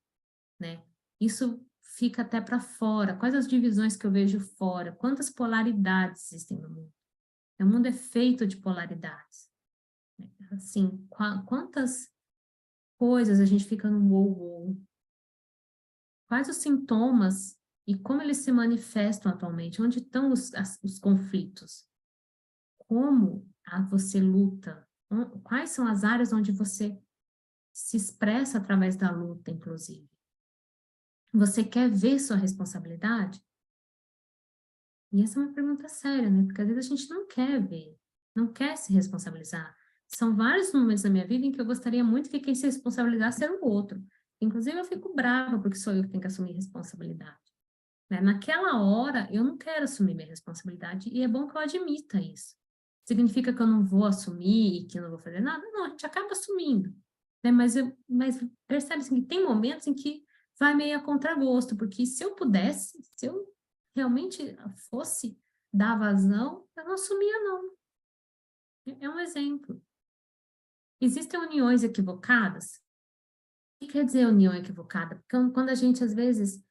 né? Isso fica até para fora. Quais as divisões que eu vejo fora? Quantas polaridades existem no mundo? O mundo é feito de polaridades. Assim, quantas coisas a gente fica no ou. Quais os sintomas e como eles se manifestam atualmente? Onde estão os conflitos? Como você luta? Quais são as áreas onde você se expressa através da luta, inclusive? Você quer ver sua responsabilidade? E essa é uma pergunta séria, né? Porque às vezes a gente não quer ver, não quer se responsabilizar. São vários momentos da minha vida em que eu gostaria muito que quem se responsabilizasse era o outro. Inclusive, eu fico brava porque sou eu que tenho que assumir responsabilidade. Né? Naquela hora, eu não quero assumir minha responsabilidade e é bom que eu admita isso. Significa que eu não vou assumir e que eu não vou fazer nada? Não, a gente acaba assumindo. Né? Mas percebe assim, que tem momentos em que vai meio a contragosto, porque se eu pudesse, se eu realmente fosse dar vazão, eu não assumia, não. É um exemplo. Existem uniões equivocadas? O que quer dizer união equivocada? Porque quando a gente, às vezes,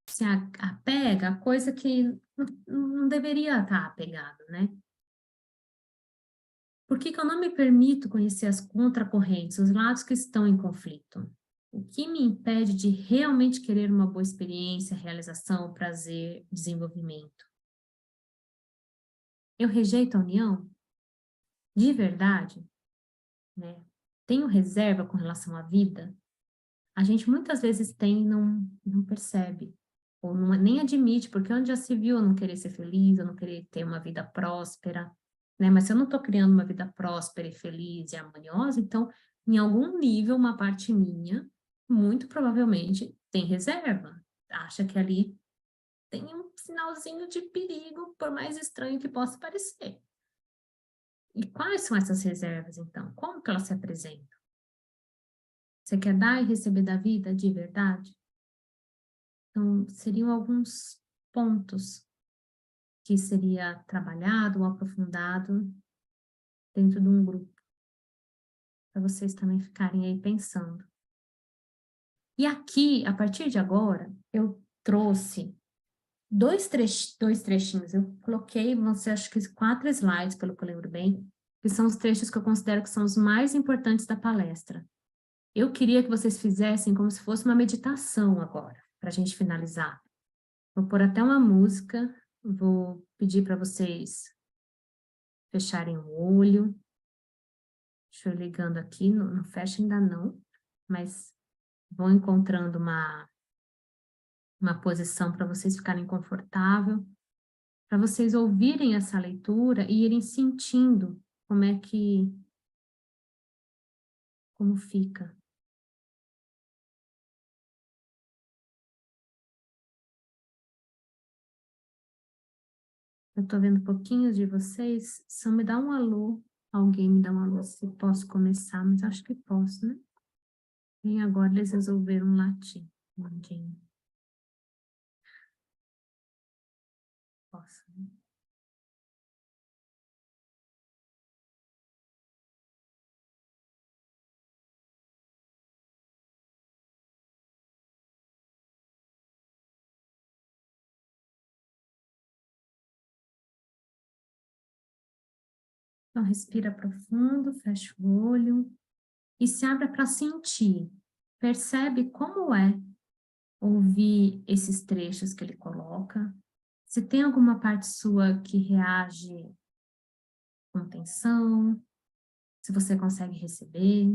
se apega a coisa que não deveria estar apegado, né? Por que eu não me permito conhecer as contracorrentes, os lados que estão em conflito? O que me impede de realmente querer uma boa experiência, realização, prazer, desenvolvimento? Eu rejeito a união? De verdade? Né? tenho reserva com relação à vida? A gente muitas vezes tem e não percebe, ou nem admite, porque onde já se viu eu não querer ser feliz, eu não querer ter uma vida próspera, né? Mas se eu não estou criando uma vida próspera e feliz e harmoniosa, então, em algum nível, uma parte minha, muito provavelmente, tem reserva. Acha que ali tem um sinalzinho de perigo, por mais estranho que possa parecer. E quais são essas reservas, então? Como que elas se apresentam? Você quer dar e receber da vida de verdade? Então, seriam alguns pontos que seria trabalhado ou aprofundado dentro de um grupo, para vocês também ficarem aí pensando. E aqui, a partir de agora, eu trouxe dois trechinhos. Eu coloquei, vão ser acho que 4 slides, pelo que eu lembro bem, que são os trechos que eu considero que são os mais importantes da palestra. Eu queria que vocês fizessem como se fosse uma meditação agora, para a gente finalizar. Vou pôr até uma música, vou pedir para vocês fecharem o olho. Deixa eu ir ligando aqui, não fecha ainda não, mas vão encontrando uma posição para vocês ficarem confortável, para vocês ouvirem essa leitura e irem sentindo como fica. Eu estou vendo pouquinhos de vocês, só me dá um alô, alguém me dá um alô se posso começar, mas acho que posso, né? E agora eles resolveram latir. Ninguém. Posso, né? Então, respira profundo, fecha o olho e se abra para sentir. Percebe como é ouvir esses trechos que ele coloca. Se tem alguma parte sua que reage com tensão, se você consegue receber.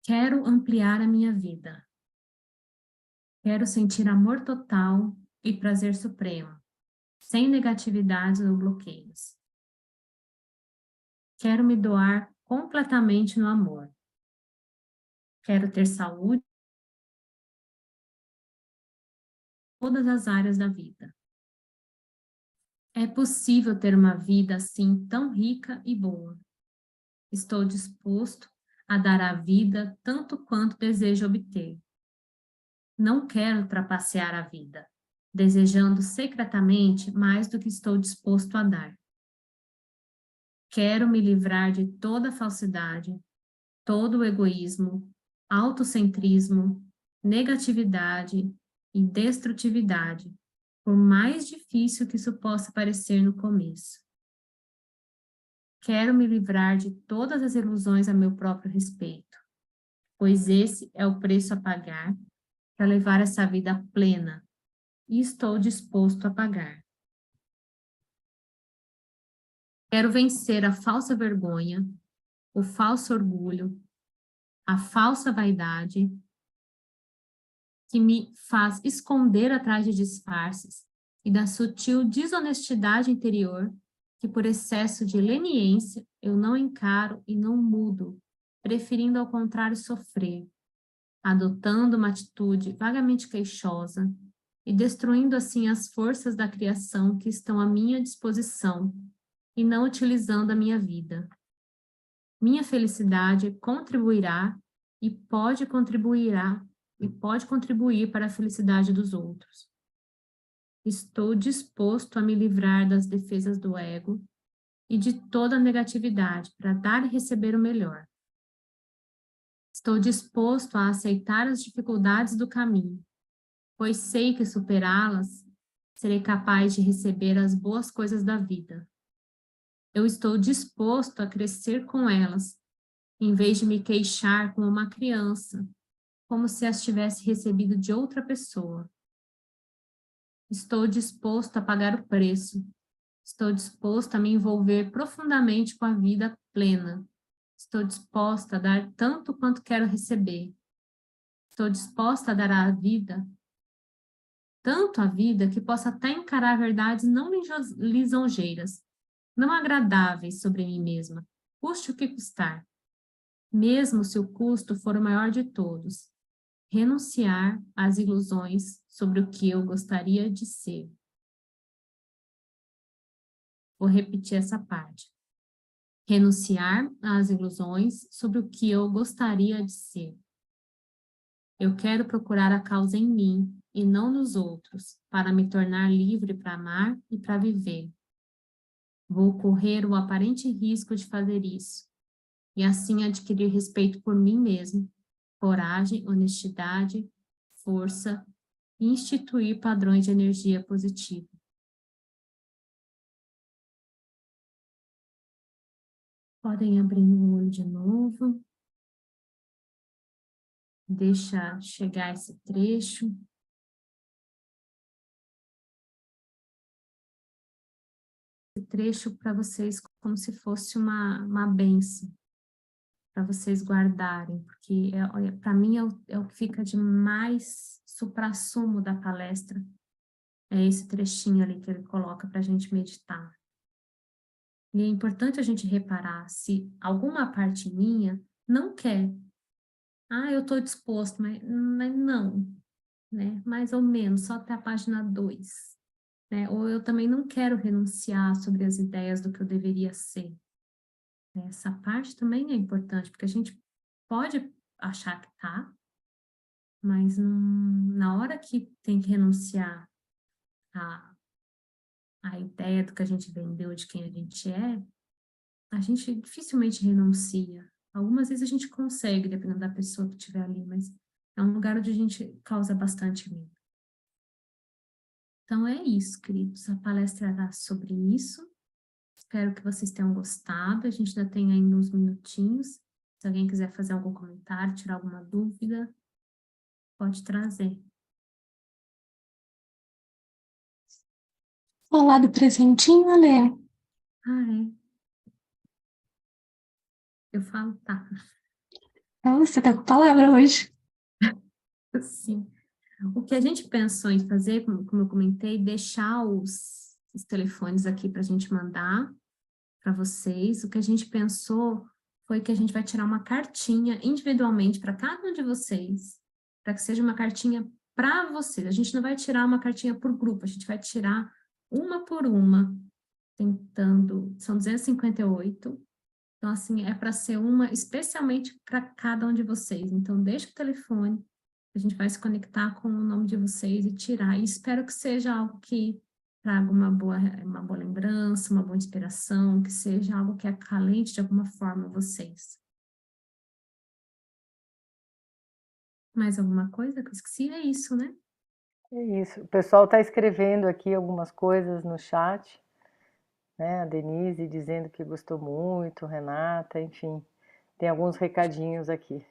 Quero ampliar a minha vida. Quero sentir amor total e prazer supremo, sem negatividades ou bloqueios. Quero me doar completamente no amor. Quero ter saúde em todas as áreas da vida. É possível ter uma vida assim tão rica e boa. Estou disposto a dar à vida tanto quanto desejo obter. Não quero trapacear a vida, desejando secretamente mais do que estou disposto a dar. Quero me livrar de toda falsidade, todo o egoísmo, autocentrismo, negatividade e destrutividade, por mais difícil que isso possa parecer no começo. Quero me livrar de todas as ilusões a meu próprio respeito, pois esse é o preço a pagar para levar essa vida plena, e estou disposto a pagar. Quero vencer a falsa vergonha, o falso orgulho, a falsa vaidade, que me faz esconder atrás de disfarces, e da sutil desonestidade interior, que por excesso de leniência eu não encaro e não mudo, preferindo ao contrário sofrer, adotando uma atitude vagamente queixosa e destruindo assim as forças da criação que estão à minha disposição e não utilizando a minha vida. Minha felicidade contribuirá e pode contribuir para a felicidade dos outros. Estou disposto a me livrar das defesas do ego e de toda a negatividade para dar e receber o melhor. Estou disposto a aceitar as dificuldades do caminho, pois sei que superá-las serei capaz de receber as boas coisas da vida. Eu estou disposto a crescer com elas, em vez de me queixar como uma criança, como se as tivesse recebido de outra pessoa. Estou disposto a pagar o preço, Estou disposto a me envolver profundamente com a vida plena. Estou disposta a dar tanto quanto quero receber. Estou disposta a dar à vida, tanto a vida, que possa até encarar verdades não lisonjeiras, não agradáveis sobre mim mesma, custe o que custar, mesmo se o custo for o maior de todos. Renunciar às ilusões sobre o que eu gostaria de ser. Vou repetir essa parte. Renunciar às ilusões sobre o que eu gostaria de ser. Eu quero procurar a causa em mim e não nos outros, para me tornar livre para amar e para viver. Vou correr o aparente risco de fazer isso, e assim adquirir respeito por mim mesmo, coragem, honestidade, força, e instituir padrões de energia positiva. Podem abrir o olho de novo. Deixa chegar esse trecho. Esse trecho para vocês como se fosse uma bênção, para vocês guardarem, porque para mim é o que fica de mais suprassumo da palestra, é esse trechinho ali que ele coloca para a gente meditar. E é importante a gente reparar se alguma parte minha não quer. Eu estou disposto, mas não, né? Mais ou menos, só até a página 2. Né? Ou eu também não quero renunciar sobre as ideias do que eu deveria ser. Essa parte também é importante, porque a gente pode achar que tá, mas na hora que tem que renunciar a ideia do que a gente vendeu, de quem a gente dificilmente renuncia. Algumas vezes a gente consegue, dependendo da pessoa que estiver ali, mas é um lugar onde a gente causa bastante medo. Então é isso, queridos. A palestra era sobre isso. Espero que vocês tenham gostado. A gente ainda tem ainda uns minutinhos. Se alguém quiser fazer algum comentário, tirar alguma dúvida, pode trazer. Falar do presentinho, Ale. É. Eu falo, tá. Você tá com a palavra hoje. Sim. O que a gente pensou em fazer, como eu comentei, deixar os telefones aqui para a gente mandar para vocês. O que a gente pensou foi que a gente vai tirar uma cartinha individualmente para cada um de vocês, para que seja uma cartinha para vocês. A gente não vai tirar uma cartinha por grupo, a gente vai tirar uma por uma, tentando, são 258. Então, assim, é para ser uma especialmente para cada um de vocês. Então, deixa o telefone, a gente vai se conectar com o nome de vocês e tirar. E espero que seja algo que traga uma boa lembrança, uma boa inspiração, que seja algo que acalente de alguma forma vocês. Mais alguma coisa que eu esqueci? É isso, né? É isso. O pessoal está escrevendo aqui algumas coisas no chat, né? A Denise dizendo que gostou muito, Renata, enfim. Tem alguns recadinhos aqui.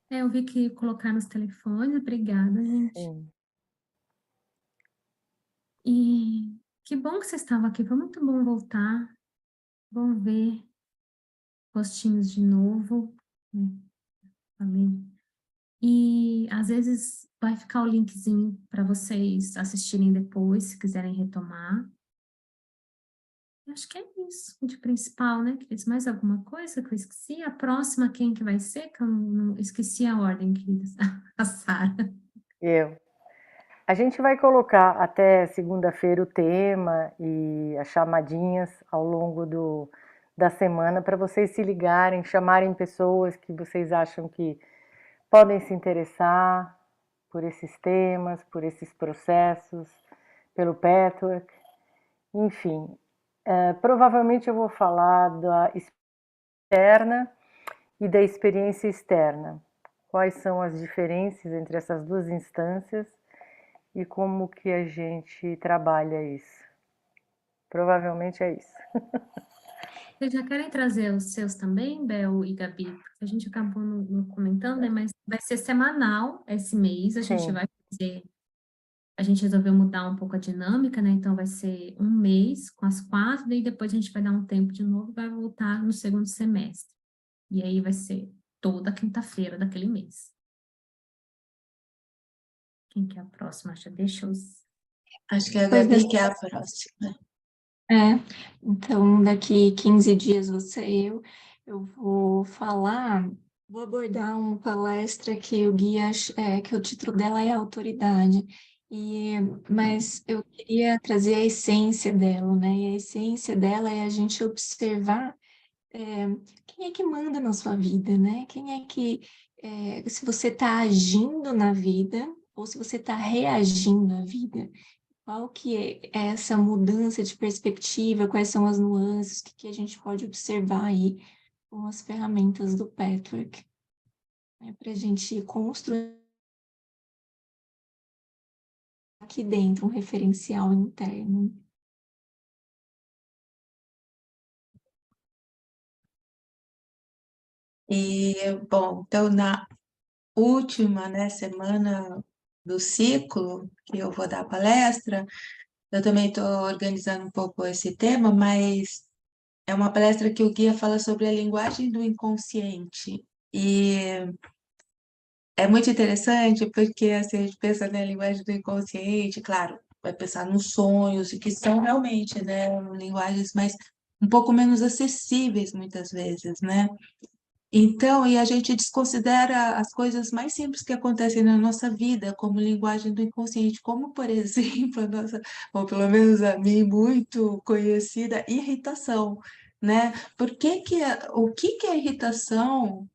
Eu vi que colocar nos telefones. Obrigada, gente. Sim. E que bom que vocês estavam aqui. Foi muito bom voltar. Bom ver rostinhos de novo, né? Falei. E às vezes vai ficar o linkzinho para vocês assistirem depois, se quiserem retomar. Eu acho que é isso de principal, né, queridos? Mais alguma coisa que eu esqueci? A próxima, quem que vai ser? Que eu não esqueci a ordem, queridas. A Sara. A gente vai colocar até segunda-feira o tema e as chamadinhas ao longo da semana para vocês se ligarem, chamarem pessoas que vocês acham que podem se interessar por esses temas, por esses processos, pelo Patchwork, enfim. Provavelmente eu vou falar da externa e da experiência externa. Quais são as diferenças entre essas duas instâncias e como que a gente trabalha isso. Provavelmente é isso. Vocês já querem trazer os seus também, Bel e Gabi? Porque a gente acabou não comentando, né? Mas vai ser semanal esse mês. A gente Sim. vai fazer a gente resolveu mudar um pouco a dinâmica, né? Então vai ser um mês com as 4, daí depois a gente vai dar um tempo de novo e vai voltar no segundo semestre. E aí vai ser toda quinta-feira daquele mês. Quem que é a próxima? Deixa eu... Acho que a Pois Gabi que é a próxima. Então daqui 15 dias eu vou abordar uma palestra que que o título dela é Autoridade. Mas eu queria trazer a essência dela, né? E a essência dela é a gente observar quem é que manda na sua vida, né? Se você está agindo na vida ou se você está reagindo à vida. Qual que é essa mudança de perspectiva? Quais são as nuances? O que a gente pode observar aí com as ferramentas do Patchwork, né, para a gente construir aqui dentro um referencial interno. E, bom, então na última, né, semana do ciclo que eu vou dar a palestra, eu também estou organizando um pouco esse tema, mas é uma palestra que o guia fala sobre a linguagem do inconsciente. E é muito interessante porque assim, a gente pensa na linguagem do inconsciente, claro, vai pensar nos sonhos, e que são realmente, né, linguagens mais um pouco menos acessíveis muitas vezes, né? Então, e a gente desconsidera as coisas mais simples que acontecem na nossa vida, como linguagem do inconsciente, como, por exemplo, a nossa, ou pelo menos a mim, muito conhecida, irritação, né? O que que a irritação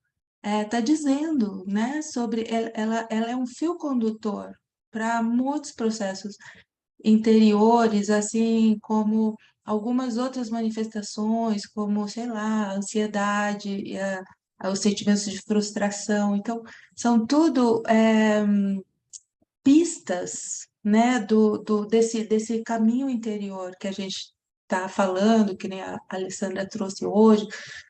está dizendo, né? Sobre ela é um fio condutor para muitos processos interiores, assim como algumas outras manifestações, como, sei lá, a ansiedade e os sentimentos de frustração. Então, são tudo pistas, né, desse caminho interior que a gente está falando, que nem a Alessandra trouxe hoje,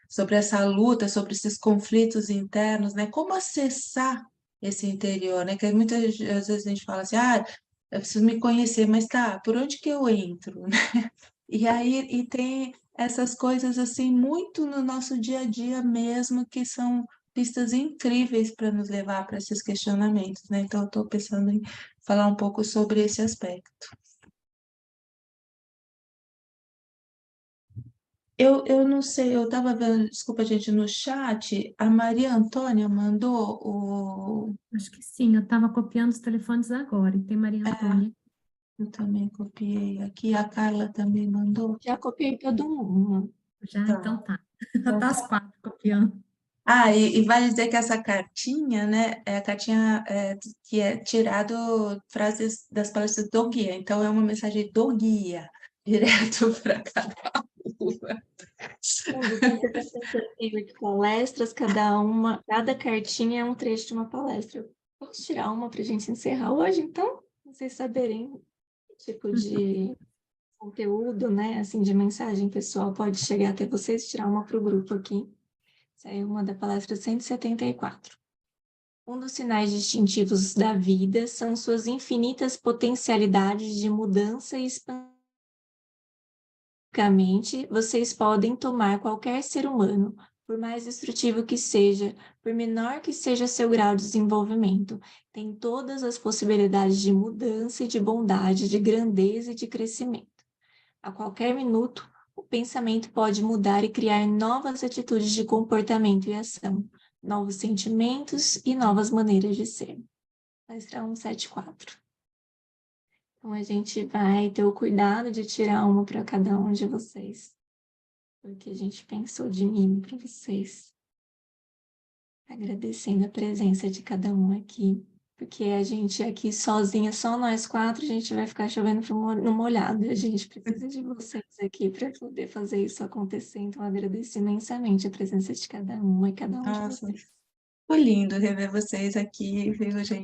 sobre essa luta, sobre esses conflitos internos, né? Como acessar esse interior, né? Que muitas vezes a gente fala assim, eu preciso me conhecer, mas tá, por onde que eu entro, né? E aí e tem essas coisas assim muito no nosso dia a dia mesmo que são pistas incríveis para nos levar para esses questionamentos, né? Então eu estou pensando em falar um pouco sobre esse aspecto. Eu não sei, eu estava vendo, desculpa, gente, no chat, a Maria Antônia mandou o. Acho que sim, eu estava copiando os telefones agora, e tem Maria Antônia. Eu também copiei aqui, a Carla também mandou. Já copiei todo mundo. Já, Tá. então tá. Tá as 4 copiando. E vale dizer que essa cartinha, né, é a cartinha que é tirado frases das palestras do guia. Então, é uma mensagem do guia, direto para cada uma. Vão ser 68 palestras, cada cartinha é um trecho de uma palestra. Posso tirar uma para a gente encerrar hoje, então? Pra vocês saberem que tipo de conteúdo, né, assim, de mensagem pessoal pode chegar até vocês, tirar uma para o grupo aqui. Essa é uma da palestra 174. Um dos sinais distintivos da vida são suas infinitas potencialidades de mudança e expansão. Basicamente, vocês podem tomar qualquer ser humano, por mais destrutivo que seja, por menor que seja seu grau de desenvolvimento, tem todas as possibilidades de mudança e de bondade, de grandeza e de crescimento. A qualquer minuto, o pensamento pode mudar e criar novas atitudes de comportamento e ação, novos sentimentos e novas maneiras de ser. Palestra 174. Então, a gente vai ter o cuidado de tirar uma para cada um de vocês, porque a gente pensou de mim para vocês. Agradecendo a presença de cada um aqui, porque a gente aqui sozinha, só nós 4, a gente vai ficar chovendo no molhado, e a gente precisa de vocês aqui para poder fazer isso acontecer. Então, agradeço imensamente a presença de cada uma e cada um de Nossa, vocês. foi lindo rever vocês aqui, viu, gente?